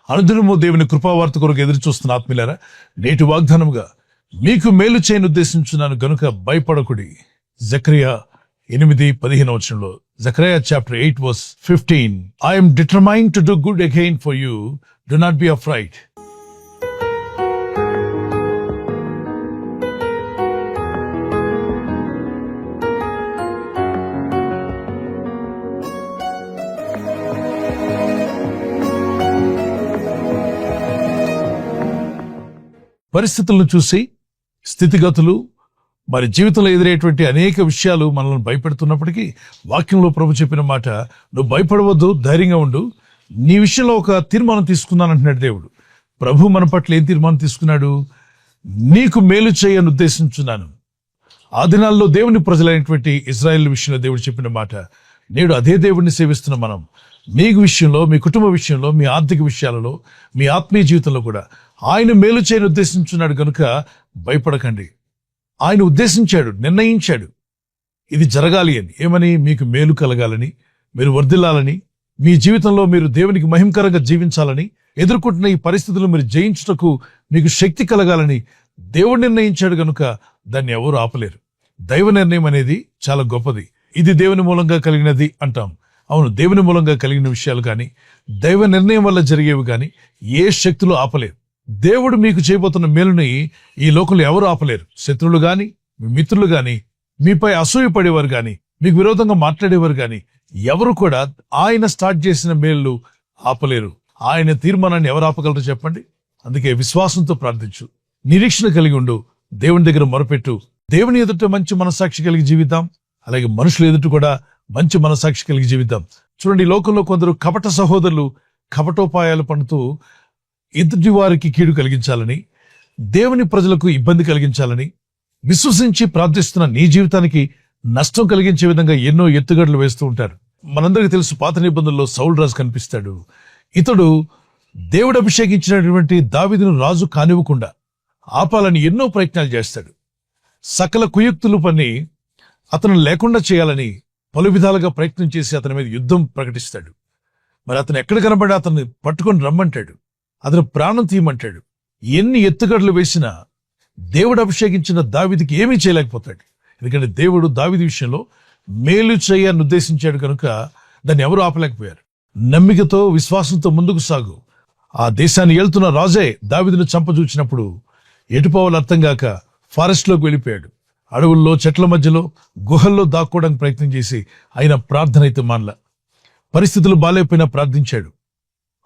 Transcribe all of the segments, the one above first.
అనుదినము దేవుని కృపావార్త కొరకు ఎదురు చూస్తున్న ఆత్మీయులారా, నేటి వాగ్దానముగా మీకు మేలు చేయను ఉద్దేశించున్నాను గనుక భయపడకుడి. Zechariah 8:15 Zechariah chapter 8 verse 15. I am determined to do good again for you. Do not be afraid. పరిస్థితులను చూసి, స్థితిగతులు, మరి జీవితంలో ఎదురయ్యేటువంటి అనేక విషయాలు మనల్ని భయపెడుతున్నప్పటికీ వాక్యంలో ప్రభు చెప్పిన మాట, నువ్వు భయపడవద్దు, ధైర్యంగా ఉండు, నీ విషయంలో ఒక తీర్మానం తీసుకున్నానంటున్నాడు దేవుడు. ప్రభు మన పట్ల ఏం తీర్మానం తీసుకున్నాడు? నీకు మేలు చేయని ఉద్దేశించున్నాను. ఆ దినాల్లో దేవుని ప్రజలైనటువంటి ఇజ్రాయెల్ విషయంలో దేవుడు చెప్పిన మాట, నేడు అదే దేవుడిని సేవిస్తున్న మనం మీ విషయంలో, మీ కుటుంబ విషయంలో, మీ ఆర్థిక విషయాలలో, మీ ఆత్మీయ జీవితంలో కూడా ఆయన మేలు చేయని ఉద్దేశించున్నాడు కనుక భయపడకండి. ఆయన ఉద్దేశించాడు, నిర్ణయించాడు ఇది జరగాలి అని. ఏమని? మీకు మేలు కలగాలని, మీరు వర్ధిల్లాలని, మీ జీవితంలో మీరు దేవునికి మహిమకరంగా జీవించాలని, ఎదుర్కొంటున్న ఈ పరిస్థితులు మీరు జయించుటకు మీకు శక్తి కలగాలని దేవుడు నిర్ణయించాడు కనుక దాన్ని ఎవరు ఆపలేరు. దైవ నిర్ణయం అనేది చాలా గొప్పది. ఇది దేవుని మూలంగా కలిగినది అంటాం. అవును, దేవుని మూలంగా కలిగిన విషయాలు కానీ, దైవ నిర్ణయం వల్ల జరిగేవి కానీ ఏ శక్తులు ఆపలేరు. దేవుడు మీకు చేయబోతున్న మేలుని ఈ లోకంలో ఎవరు ఆపలేరు. శత్రువులు గాని, మీ మిత్రులు గాని, మీపై అసూయపడేవారు గాని, మీకు విరోధంగా మాట్లాడేవారు గాని ఎవరు కూడా ఆయన స్టార్ట్ చేసిన మేలు ఆపలేరు. ఆయన తీర్మానాన్ని ఎవరు ఆపగలరు చెప్పండి? అందుకే విశ్వాసంతో ప్రార్థించు, నిరీక్షణ కలిగి ఉండు, దేవుని దగ్గర మొరపెట్టు. దేవుని ఎదుట మంచి మనసాక్షి కలిగి జీవిద్దాం, అలాగే మనుషుల ఎదుట కూడా మంచి మనసాక్షి కలిగి జీవిద్దాం. చూడండి, ఈ లోకంలో కొందరు కపట సహోదరులు కపటోపాయాలు పడుతూ ఎదుటి వారికి కీడు కలిగించాలని, దేవుని ప్రజలకు ఇబ్బంది కలిగించాలని, విశ్వసించి ప్రార్థిస్తున్న నీ జీవితానికి నష్టం కలిగించే విధంగా ఎన్నో ఎత్తుగడలు వేస్తూ ఉంటారు. మనందరికీ తెలుసు, పాత నిబంధనలో సౌలు రాజు కనిపిస్తాడు. ఇతడు దేవుడు అభిషేకించినటువంటి దావీదును రాజు కానివ్వకుండా ఆపాలని ఎన్నో ప్రయత్నాలు చేస్తాడు. సకల కుయుక్తులు పన్ని అతను లేకుండా చేయాలని పలు విధాలుగా ప్రయత్నం చేసి అతని మీద యుద్ధం ప్రకటిస్తాడు. మరి అతను ఎక్కడ కనబడి అతన్ని పట్టుకొని రమ్మంటాడు, అతను ప్రాణం తీయమంటాడు. ఎన్ని ఎత్తుగడలు వేసినా దేవుడు అభిషేకించిన దావీదుకి ఏమీ చేయలేకపోతాడు. ఎందుకంటే దేవుడు దావీదు విషయంలో మేలు చేయని ఉద్దేశించాడు కనుక దాన్ని ఎవరు ఆపలేకపోయారు. నమ్మికతో, విశ్వాసంతో ముందుకు సాగు. ఆ దేశాన్ని ఏళ్తున్న రాజే దావీదును చంపజూచినప్పుడు ఎటుపోవాలో అర్థం కాక ఫారెస్ట్ లోకి వెళ్ళిపోయాడు. అడవుల్లో, చెట్ల మధ్యలో, గుహల్లో దాక్కోవడానికి ప్రయత్నం చేసి ఆయన ప్రార్థన అయితే మానలా. పరిస్థితులు బాలేకపోయినా ప్రార్థించాడు.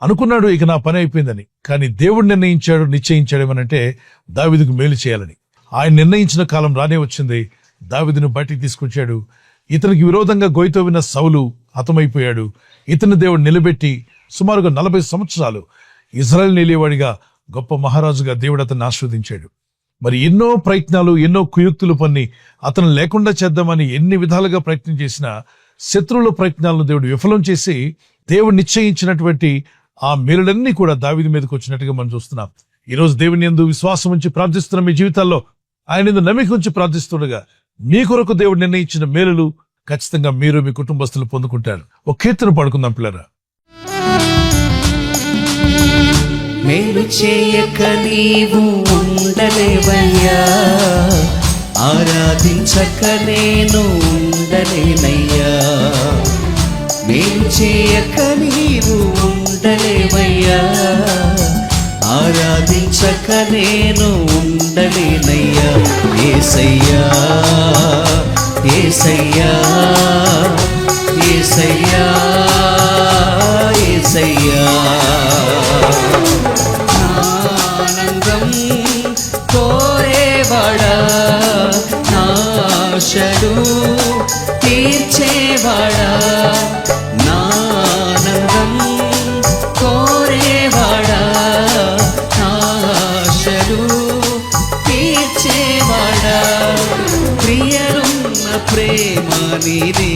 అనుకున్నాడు ఇక నా పని అయిపోయిందని. కానీ దేవుడు నిర్ణయించాడు, నిశ్చయించాడు ఏమనంటే దావీదుకు మేలు చేయాలని. ఆయన నిర్ణయించిన కాలం రానే వచ్చింది. దావీదును బయటికి తీసుకొచ్చాడు. ఇతనికి విరోధంగా గొయ్యితో విన్న సౌలు హతమైపోయాడు. ఇతని దేవుడు నిలబెట్టి సుమారుగా 40 సంవత్సరాలు ఇజ్రాయెల్ నిలేవాడిగా, గొప్ప మహారాజుగా దేవుడు అతన్ని ఆశీర్వదించాడు. మరి ఎన్నో ప్రయత్నాలు, ఎన్నో కుయుక్తులు పన్ని అతను లేకుండా చేద్దామని ఎన్ని విధాలుగా ప్రయత్నం చేసినా శత్రువుల ప్రయత్నాలను దేవుడు విఫలం చేసి దేవుడు నిశ్చయించినటువంటి ఆ మేలులన్నీ కూడా దావీదు మీదకి వచ్చినట్టుగా మనం చూస్తున్నాం. ఈరోజు దేవుని యందు విశ్వాసం ఉంచి ప్రార్థిస్తున్న మీ జీవితాల్లో, ఆయన యందు నమ్మిక ఉంచి ప్రార్థిస్తుండగా మీ కొరకు దేవుడు నిర్ణయించిన మేలులు ఖచ్చితంగా మీరు, మీ కుటుంబస్తులు పొందుకుంటారు. ఒక కీర్తన పాడుకుందాం పిల్లరా. మేలు చేయక నీవు ఉండలేవయ్యా, ఆరాధించక నేను ఉండలేనయ్యా. మేలు చేయక నీవు ఉండలేవయ్యా, ఆరాధించక నేను ఉండలేనయ్యా. యేసయ్యా, యేసయ్యా, యేసయ్యా, యేసయ్యా. ఆనందం కోరేవాడా, నాశలు తీర్చేవాడా, నానందం కోరేవాడా, నాశలు తీర్చేవాడా. ప్రియరున్న ప్రేమ నీదే,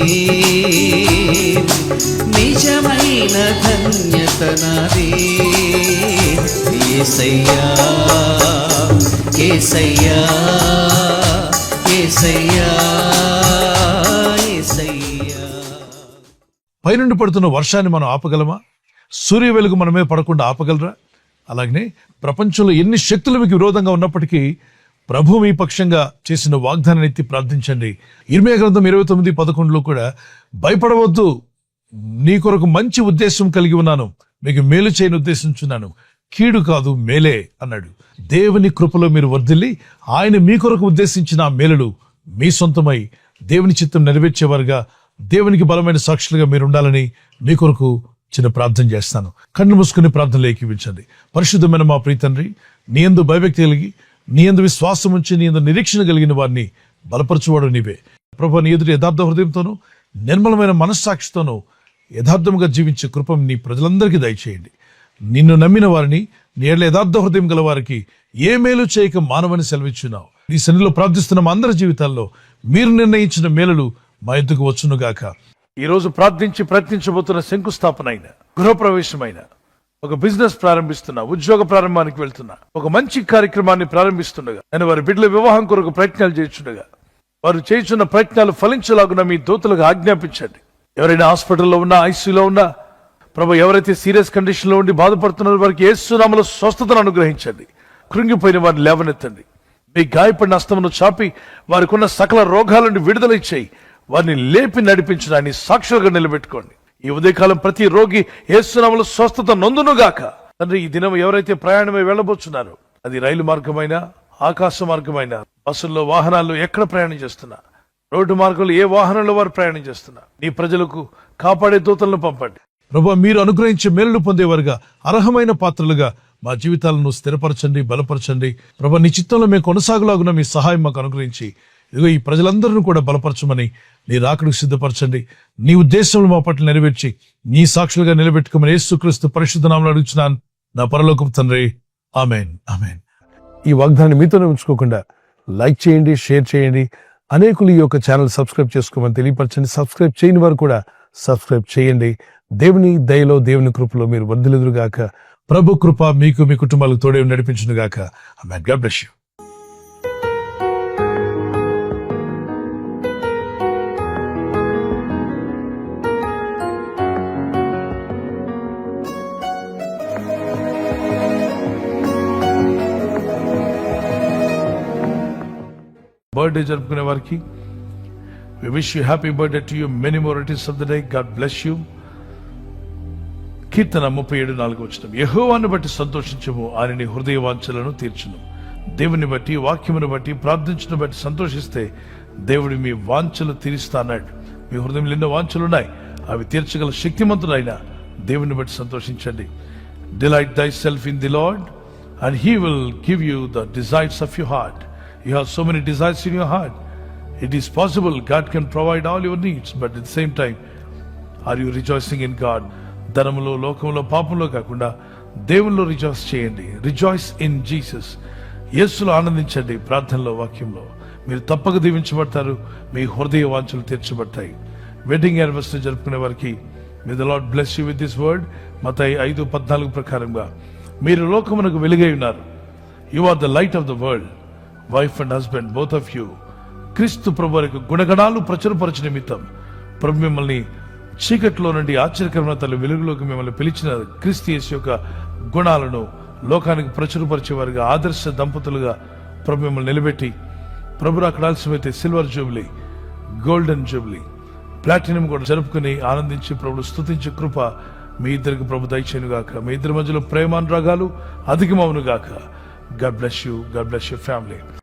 నిజమైన ధన్యత నాదే. యేసయ్యా, యేసయ్యా, యేసయ్యా, యేసయ్యా. పైనుండి పడుతున్న వర్షాన్ని మనం ఆపగలమా? సూర్య వెలుగు మన మీద పడకుండా ఆపగలరా? అలాగనే ప్రపంచంలో ఎన్ని శక్తులు మీకు విరోధంగా ఉన్నప్పటికీ ప్రభు మీ పక్షంగా చేసిన వాగ్దానాన్ని ఎత్తి ప్రార్థించండి. ఇర్మియా గ్రంథం 29:11 కూడా భయపడవద్దు, నీ కొరకు మంచి ఉద్దేశం కలిగి ఉన్నాను, మీకు మేలు చేయని ఉద్దేశించున్నాను, కీడు కాదు మేలే అన్నాడు. దేవుని కృపలో మీరు వర్ధిల్లి ఆయన మీ కొరకు ఉద్దేశించిన ఆ మేలులు మీ సొంతమై దేవుని చిత్తం నెరవేర్చేవారుగా, దేవునికి బలమైన సాక్షులుగా మీరు ఉండాలని మీ కొరకు చిన్న ప్రార్థన చేస్తాను. కన్ను మూసుకుని ప్రార్థనలు ఏకీవించండి. పరిశుద్ధమైన మా ప్రీతండ్రి, నీ యందు భయభక్తి కలిగి, నీ యందు విశ్వాసం ఉంచి, నీ యందు నిరీక్షణ కలిగిన వారిని బలపరచువాడు నీవే ప్రభు. నీ ఎదుటి యథార్థ హృదయంతోనూ నిర్మలమైన మనస్సాక్షితోనూ యథార్థంగా జీవించే కృప నీ ప్రజలందరికీ దయచేయండి. నిన్ను నమ్మిన వారిని, నీ ఎడల యథార్థ హృదయం గల వారికి ఏ మేలు చేయక మానవని సెలవిచ్చున్నావు. నీ సన్నిధిలో ప్రార్థిస్తున్న మా అందరి జీవితాల్లో మీరు నిర్ణయించిన మేలులు మా ఎద్దుకు వచ్చునుగాక. ఈ రోజు ప్రార్థించి ప్రయత్నించబోతున్న శంకుస్థాపన అయిన, గృహప్రవేశమైన, ఒక బిజినెస్ ప్రారంభిస్తున్నా, ఉద్యోగ ప్రారంభానికి వెళ్తున్నా, ఒక మంచి కార్యక్రమాన్ని ప్రారంభిస్తుండగా, నేను వారి బిడ్డల వివాహం కొరకు ప్రయత్నాలు చేస్తుండగా, వారు చేస్తున్న ప్రయత్నాలు ఫలించలాగున మీ దూతలకు ఆజ్ఞాపించండి. ఎవరైనా హాస్పిటల్లో ఉన్నా, ఐసీయూలో ఉన్నా ప్రభు, ఎవరైతే సీరియస్ కండిషన్ లో ఉండి బాధపడుతున్నారో వారికి యేసు నామములో స్వస్థతను అనుగ్రహించండి. కృంగిపోయిన వారిని లేవనెత్తండి. మీ గాయపడిన హస్తమును చాపి వారికి ఉన్న సకల రోగాల నుండి విడుదల ఇచ్చేయి. వారిని లేపి నడిపించడాన్ని సాక్షులుగా నిలబెట్టుకోండి. ఈ ఉదయకాలం ప్రతి రోగి యేసు నామములో స్వస్థత నొందునుగాక. తండ్రి, ఈ దినం ఎవరైతే ప్రయాణమై వెళ్ళబోతున్నారో, అది రైలు మార్గమైనా, ఆకాశ మార్గమైనా, బస్సుల్లో, వాహనాల్లో ఎక్కడ ప్రయాణం చేస్తున్నా, రోడ్డు మార్గంలో ఏ వాహనంలో వారు ప్రయాణం చేస్తున్నా, నీ ప్రజలకు కాపాడే దూతలను పంపండి. ప్రభు, మీరు అనుగ్రహించే మేలులు పొందేవారుగా, అర్హమైన పాత్రలుగా మా జీవితాలను స్థిరపరచండి, బలపరచండి. ప్రభు, నీ చిత్తంలో మేము కొనసాగులాగున మీ సహాయం మాకు అనుగ్రహించి, ఇదిగో ఈ ప్రజలందరినీ కూడా బలపరచమని, నీ రాకడకు సిద్ధపరచండి. నీ ఉద్దేశంలో మా పట్ల నెరవేర్చి నీ సాక్షులుగా నిలబెట్టుకోమని యేసుక్రీస్తు పరిశుద్ధ నామములో అడుగుచున్నాను నా పరలోకపు తండ్రి. ఆమేన్, ఆమేన్. ఈ వాగ్దానాన్ని మీతోనే ఉంచుకోకుండా లైక్ చేయండి, షేర్ చేయండి. అనేకులు ఈ యొక్క ఛానల్ సబ్స్క్రైబ్ చేసుకోమని తెలియపరచండి. సబ్స్క్రైబ్ చేయని వారు కూడా సబ్స్క్రైబ్ చేయండి. దేవుని దయలో, దేవుని కృపలో మీరు వర్ధిల్లుదురుగాక. ప్రభు కృప మీకు, మీ కుటుంబాలకు తోడే నడిపించునుగాక. Amen. God bless you. Birthday జరుపుకునే వారికి we wish you happy birthday to you, many more days of the day. God bless you. కీర్తన 37:4 యెహోవాను బట్టి సంతోషించుము, ఆయన నీ హృదయ వాంఛలను తీర్చును. దేవుని బట్టి, వాక్యమును బట్టి, ప్రార్థించను బట్టి సంతోషిస్తే దేవుడు మీ వాంఛలు తీరుస్తా అన్నాడు. మీ హృదయంలో ఎన్నో వాంఛలు ఉన్నాయి, అవి తీర్చగల శక్తిమంతుడైన దేవుని బట్టి సంతోషించండి. Delight thyself in the Lord and he will give you the desires of your heart. You have so many desires in your heart. It is possible God can provide all your needs, but at the same time, are you rejoicing in God? ధనములో, లోకంలో, పాపంలో కాకుండా దేవునిలో rejoice చేయండి. Rejoice in Jesus. యేసులో ఆనందించండి. ప్రార్థనలో, వాక్యంలో మీరు తప్పక దీవించబడతారు. మీ హృదయ వాంఛలు తీర్చబడతాయి. వెడ్డింగ్ యానివర్సరీ జరుపుకునే వారికి may the lord bless you with this word. మత్తయి 5:14 ప్రకారంగా మీరు లోకమునకు వెలుగై ఉన్నారు. You are the light of the world. Wife and husband, both of you, క్రీస్తు ప్రభు వారి గుణగణాలు ప్రచురపరచు నిమిత్తం ప్రభు మిమ్మల్ని చీకట్లో నుండి ఆశ్చర్యకరమైన తల్లి వెలుగులోకి మిమ్మల్ని పిలిచిన క్రీస్తు యేసు యొక్క గుణాలను లోకానికి ప్రచురపరిచేవారుగా, ఆదర్శ దంపతులుగా ప్రభు మిమ్మల్ని నిలబెట్టి, ప్రభు అక్కడ ఆలస్యమైతే silver jubilee, golden jubilee, platinum కూడా జరుపుకుని ఆనందించి ప్రభుడు స్తుతించే కృప మీ ఇద్దరికి ప్రభు దయచేయునుగాక. మీ ఇద్దరి మధ్యలో ప్రేమానురాగాలు అధికమవునుగాక. God bless you. God bless your family.